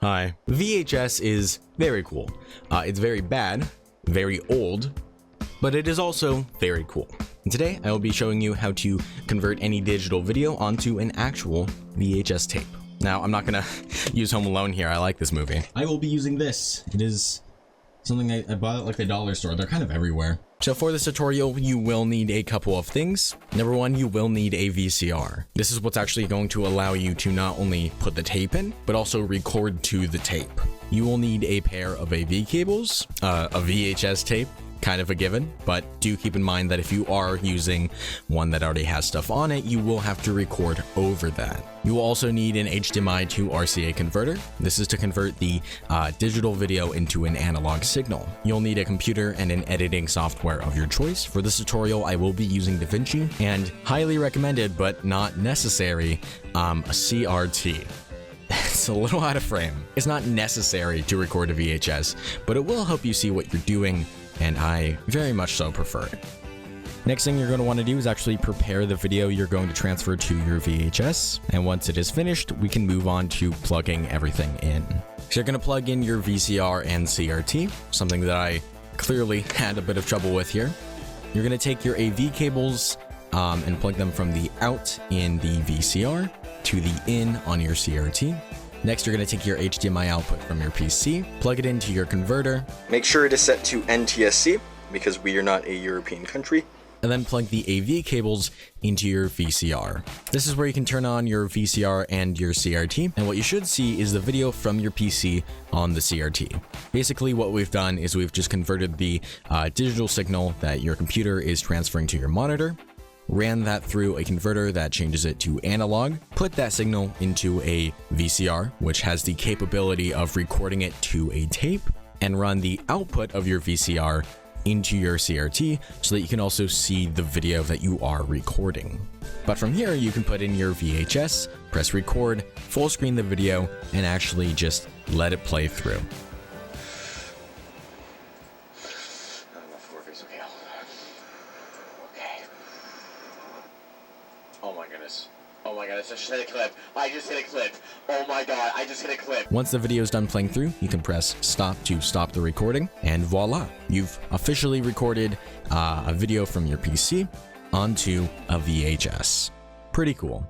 Hi. VHS is very cool. It's very bad, very old, but it is also very cool. And today I will be showing you how to convert any digital video onto an actual VHS tape. Now, I'm not gonna use Home Alone here. I like this movie. I will be using this. It is something I bought at like the dollar store. They're kind of everywhere. So for this tutorial, you will need a couple of things. Number one, you will need a VCR. This is what's actually going to allow you to not only put the tape in, but also record to the tape. You will need a pair of AV cables, a VHS tape, kind of a given, but do keep in mind that if you are using one that already has stuff on it, you will have to record over that. You will also need an HDMI to RCA converter. This is to convert the digital video into an analog signal. You'll need a computer and an editing software of your choice. For this tutorial, I will be using DaVinci and highly recommended, but not necessary, a CRT. It's a little out of frame. It's not necessary to record a VHS, but it will help you see what you're doing, and I very much so prefer it. Next thing you're going to want to do is actually prepare the video you're going to transfer to your VHS, and once it is finished, we can move on to plugging everything in. So you're going to plug in your VCR and CRT, something that I clearly had a bit of trouble with here. You're going to take your AV cables and plug them from the out in the VCR to the in on your CRT. Next, you're going to take your HDMI output from your PC, plug it into your converter. Make sure it is set to NTSC because we are not a European country. And then plug the AV cables into your VCR. This is where you can turn on your VCR and your CRT. And what you should see is the video from your PC on the CRT. Basically, what we've done is we've just converted the digital signal that your computer is transferring to your monitor, ran that through a converter that changes it to analog, put that signal into a VCR, which has the capability of recording it to a tape, and run the output of your VCR into your CRT so that you can also see the video that you are recording. But from here, you can put in your VHS, press record, full screen the video, and actually just let it play through. Oh my goodness, I just hit a clip. I just hit a clip. Oh my god, I just hit a clip. Once the video is done playing through, you can press stop to stop the recording, and voila, you've officially recorded a video from your PC onto a VHS. Pretty cool.